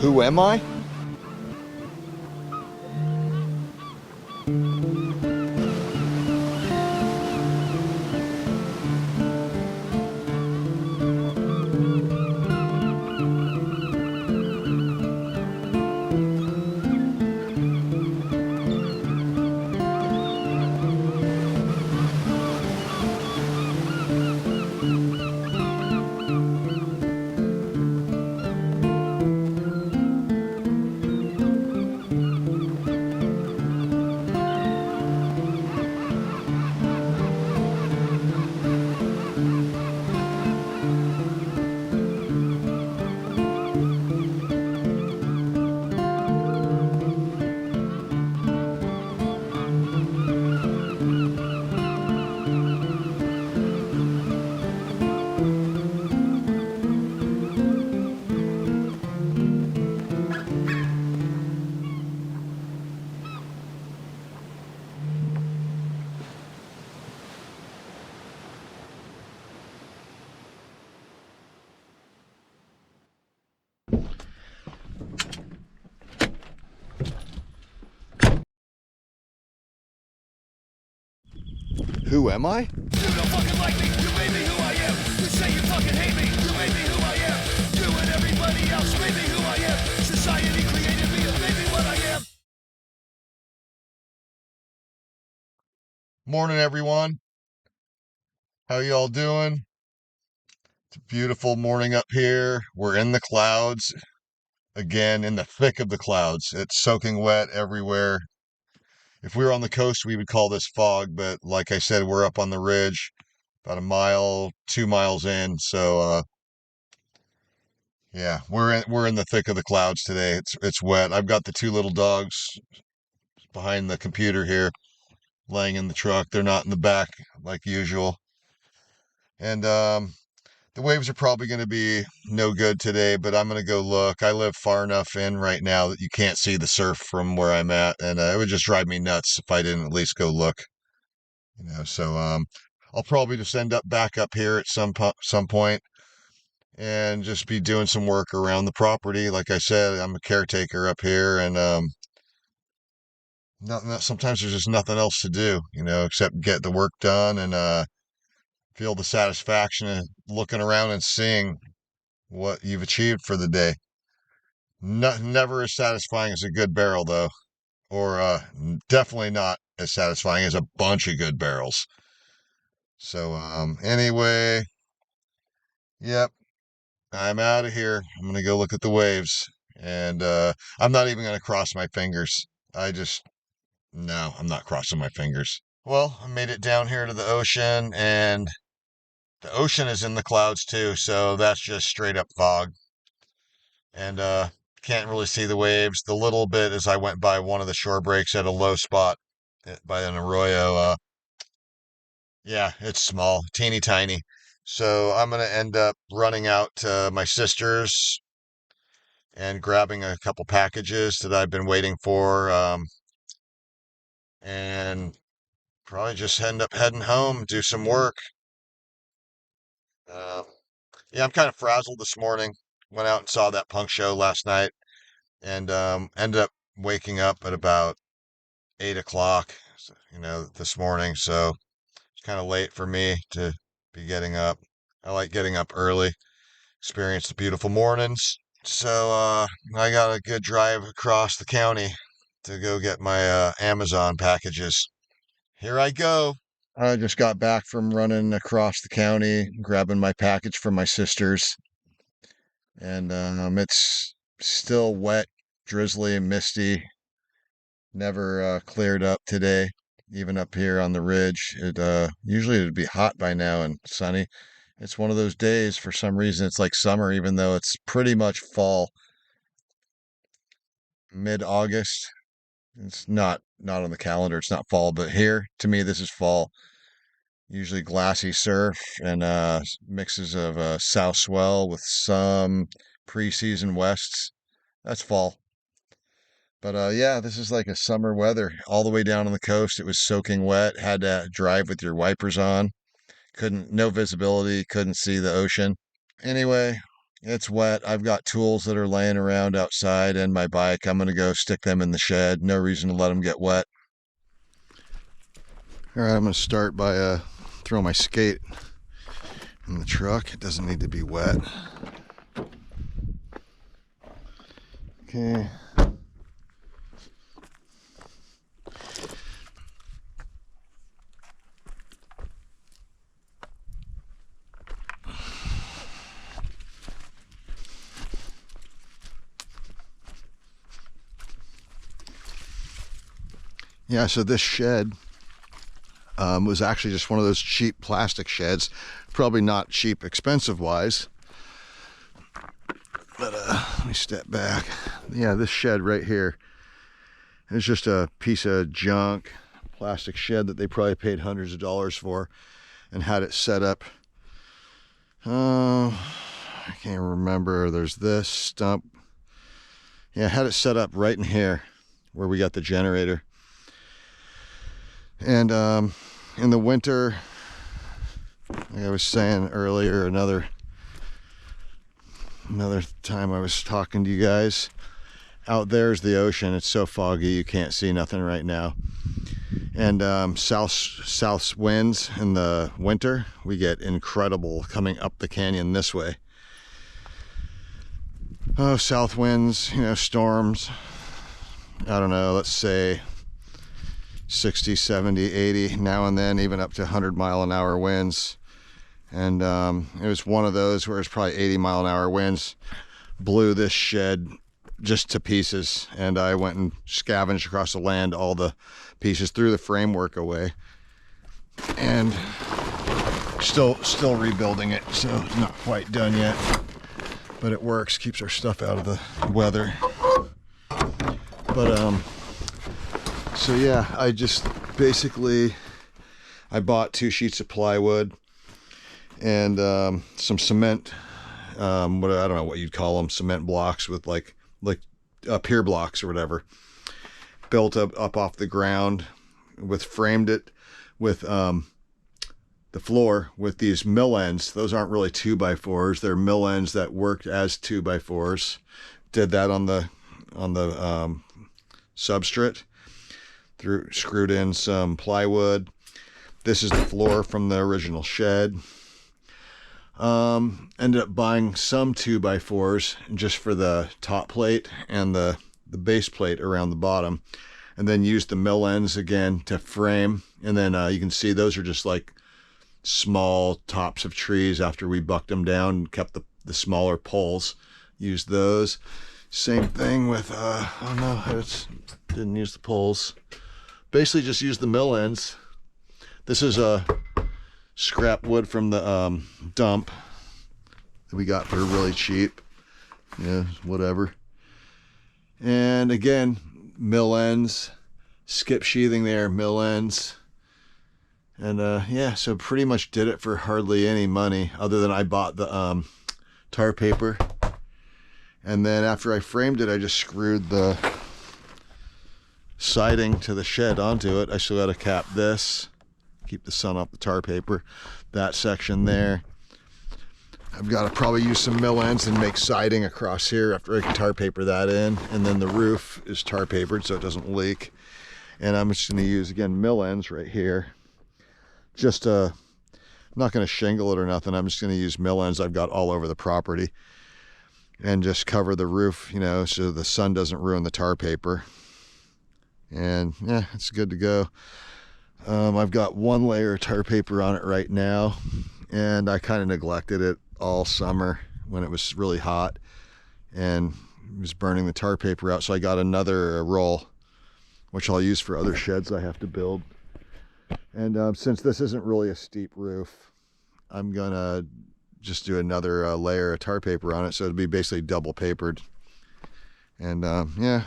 Who am I? Who am I? You don't fucking like me, you made me who I am. You say you fucking hate me, you made me who I am. You and everybody else made me who I am. Society created me and made me what I am. Morning, everyone. How y'all doing? It's a beautiful morning up here. We're in the clouds. Again, in the thick of the clouds. It's soaking wet everywhere. If we were on the coast, we would call this fog, but like I said, we're up on the ridge, about a mile, 2 miles in. So yeah, we're in the thick of the clouds today. It's wet. I've got the two little dogs behind the computer here, laying in the truck. They're not in the back like usual. And the waves are probably going to be no good today, but I'm going to go look. I live far enough in right now that you can't see the surf from where I'm at, and it would just drive me nuts if I didn't at least go look. So I'll probably just end up back up here at some point and just be doing some work around the property. Like I said, I'm a caretaker up here, and sometimes there's just nothing else to do, except get the work done and feel the satisfaction of looking around and seeing what you've achieved for the day. Never as satisfying as a good barrel, though, or definitely not as satisfying as a bunch of good barrels. So, anyway, yep, I'm out of here. I'm gonna go look at the waves, and I'm not even gonna cross my fingers. No, I'm not crossing my fingers. Well, I made it down here to the ocean, and the ocean is in the clouds too, so that's just straight up fog. And can't really see the waves. The little bit as I went by one of the shore breaks at a low spot by an arroyo, yeah, it's small, teeny tiny. So I'm gonna end up running out to my sister's and grabbing a couple packages that I've been waiting for, and probably just end up heading home, do some work. Uh, yeah, I'm kind of frazzled this morning. Went out and saw that punk show last night, and ended up waking up at about 8 o'clock, this morning. So it's kind of late for me to be getting up. I like getting up early, experience the beautiful mornings. So I got a good drive across the county to go get my Amazon packages. Here I go. I just got back from running across the county, grabbing my package from my sister's, and it's still wet, drizzly, and misty. Never cleared up today, even up here on the ridge. It usually it'd be hot by now and sunny. It's one of those days for some reason it's like summer, even though it's pretty much fall, mid-August. It's not on the calendar. It's not fall, but here to me this is fall. Usually glassy surf and mixes of south swell with some pre-season wests. That's fall. But yeah, this is like a summer weather. All the way down on the coast, it was soaking wet. Had to drive with your wipers on. No visibility, couldn't see the ocean. Anyway, It's wet. I've got tools that are laying around outside and my bike. I'm going to go stick them in the shed. No reason to let them get wet. All right, I'm going to start by throw my skate in the truck. It doesn't need to be wet. Okay. Yeah, so this shed was actually just one of those cheap plastic sheds. Probably not cheap expensive wise. But let me step back. Yeah, this shed right here is just a piece of junk plastic shed that they probably paid hundreds of dollars for and had it set up. I can't remember. There's this stump. Yeah, I had it set up right in here where we got the generator. And in the winter, like I was saying earlier, another time I was talking to you guys, out there's the ocean. It's so foggy you can't see nothing right now. And south winds in the winter, we get incredible coming up the canyon this way. Oh, south winds, storms. I don't know, let's say 60, 70, 80, now and then even up to 100-mile-an-hour winds. And it was one of those where it's probably 80-mile-an-hour winds blew this shed just to pieces, and I went and scavenged across the land all the pieces, threw the framework away, and still rebuilding it, so it's not quite done yet, but it works, keeps our stuff out of the weather. But so yeah, I just basically I bought 2 sheets of plywood and some cement, I don't know what you'd call them, cement blocks with like pier blocks or whatever, built up off the ground, framed it with the floor with these mill ends. Those aren't really 2x4s, they're mill ends that worked as 2x4s. Did that on the substrate. Screwed in some plywood. This is the floor from the original shed. Ended up buying some 2x4s just for the top plate and the base plate around the bottom, and then used the mill ends again to frame. And then you can see those are just like small tops of trees after we bucked them down and kept the smaller poles. Used those. Same thing with oh no, didn't use the poles. Basically just use the mill ends. This is a scrap wood from the dump that we got for really cheap. Yeah, whatever. And again, mill ends, skip sheathing there, mill ends. And yeah, so pretty much did it for hardly any money, other than I bought the tar paper. And then after I framed it, I just screwed the siding to the shed onto it. I still got to cap this, keep the sun off the tar paper, that section there. I've got to probably use some mill ends and make siding across here after I can tar paper that in. And then the roof is tar papered so it doesn't leak. And I'm just going to use, again, mill ends right here. Just I'm not going to shingle it or nothing. I'm just going to use mill ends I've got all over the property and just cover the roof, so the sun doesn't ruin the tar paper. And yeah, it's good to go. I've got 1 layer of tar paper on it right now, and I kind of neglected it all summer when it was really hot and it was burning the tar paper out. So I got another roll, which I'll use for other sheds I have to build. And since this isn't really a steep roof, I'm gonna just do another layer of tar paper on it, so it'll be basically double papered. And yeah.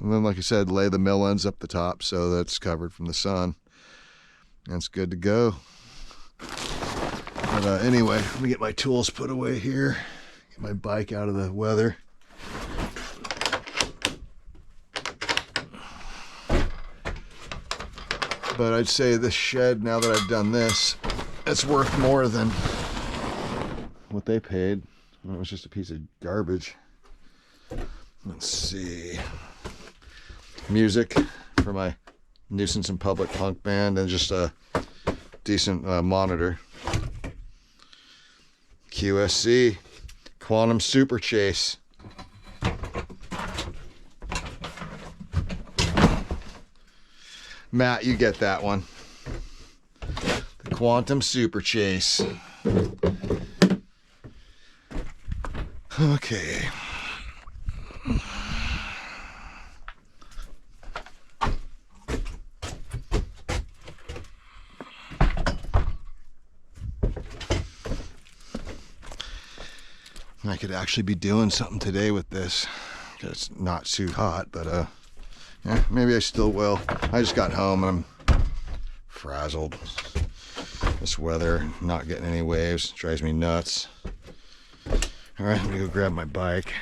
And then, like I said, lay the mill ends up the top so that's covered from the sun. And it's good to go. But anyway, let me get my tools put away here. Get my bike out of the weather. But I'd say this shed, now that I've done this, it's worth more than what they paid. It was just a piece of garbage. Let's see. Music for my nuisance in public punk band, and just a decent monitor. QSC Quantum Super Chase. Matt, you get that one. The Quantum Super Chase. Okay. I could actually be doing something today with this. It's not too hot, but yeah, maybe I still will. I just got home and I'm frazzled. This weather, not getting any waves, drives me nuts. All right, I'm gonna go grab my bike.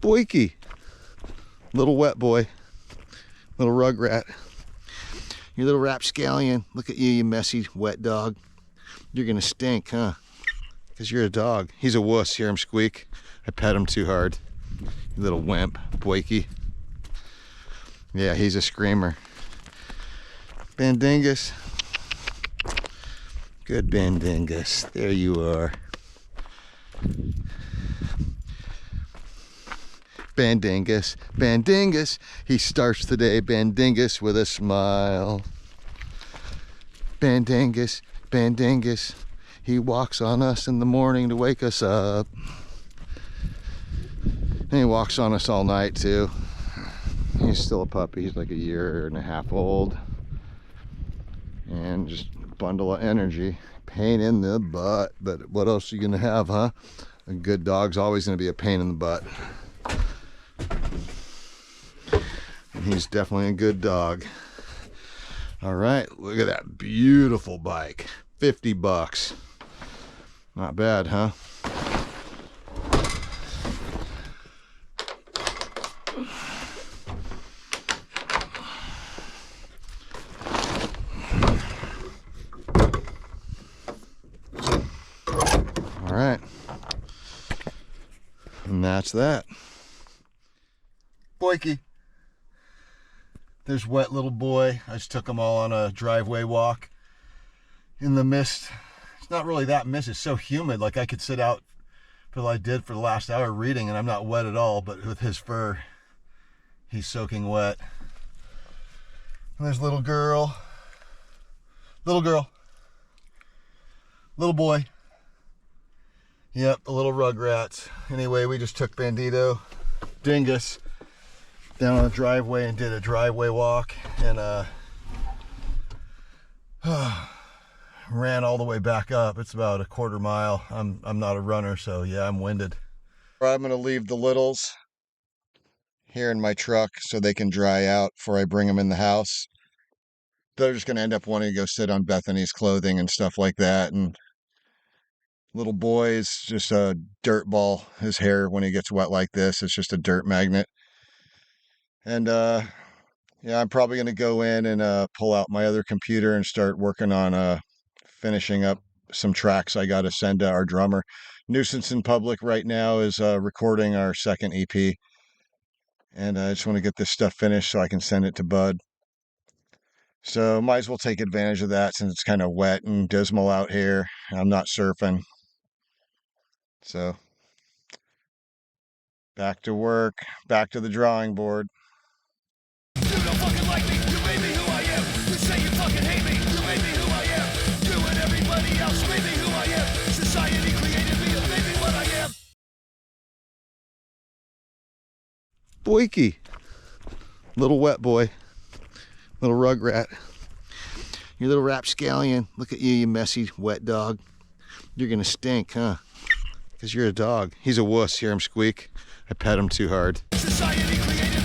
Boyky, little wet boy, little rugrat. You little rapscallion. Look at you, you messy wet dog. You're gonna stink, huh? Because you're a dog. He's a wuss. Hear him squeak? I pet him too hard. You little wimp, Boyky. Yeah, he's a screamer. Bandingus. Good Bandingus. There you are. Bandingus, Bandingus, he starts the day, Bandingus, with a smile. Bandingus, Bandingus, he walks on us in the morning to wake us up. And he walks on us all night too. He's still a puppy, he's like a year and a half old. And just a bundle of energy. Pain in the butt, but what else are you gonna have, huh? A good dog's always gonna be a pain in the butt. He's definitely a good dog. All right, look at that beautiful bike. 50 bucks. Not bad, huh? All right. And that's that. Boyky. There's wet little boy. I just took him all on a driveway walk in the mist. It's not really that mist. It's so humid. Like I could sit out for like I did for the last hour reading and I'm not wet at all, but with his fur, he's soaking wet. And there's little girl. Little girl. Little boy. Yep, the little rugrats. Anyway, we just took Bandito, Dingus, down on the driveway and did a driveway walk, and ran all the way back up. It's about a quarter mile. I'm not a runner, so yeah, I'm winded. I'm gonna leave the littles here in my truck so they can dry out before I bring them in the house. They're just gonna end up wanting to go sit on Bethany's clothing and stuff like that. And little boy is just a dirt ball. His hair, when he gets wet like this, it's just a dirt magnet. And yeah, I'm probably going to go in and pull out my other computer and start working on finishing up some tracks I got to send to our drummer. Nuisance in Public right now is recording our second EP. And I just want to get this stuff finished so I can send it to Bud. So might as well take advantage of that since it's kind of wet and dismal out here. I'm not surfing. So back to work, back to the drawing board. You don't fucking like me, you made me who I am. You say you fucking hate me, you made me who I am. You and everybody else made me who I am. Society created me and made me what I am. Boyky, little wet boy, little rugrat. You little rapscallion. Look at you, you messy wet dog. You're gonna stink, huh? Because you're a dog. He's a wuss. Hear him squeak? I pet him too hard. Society created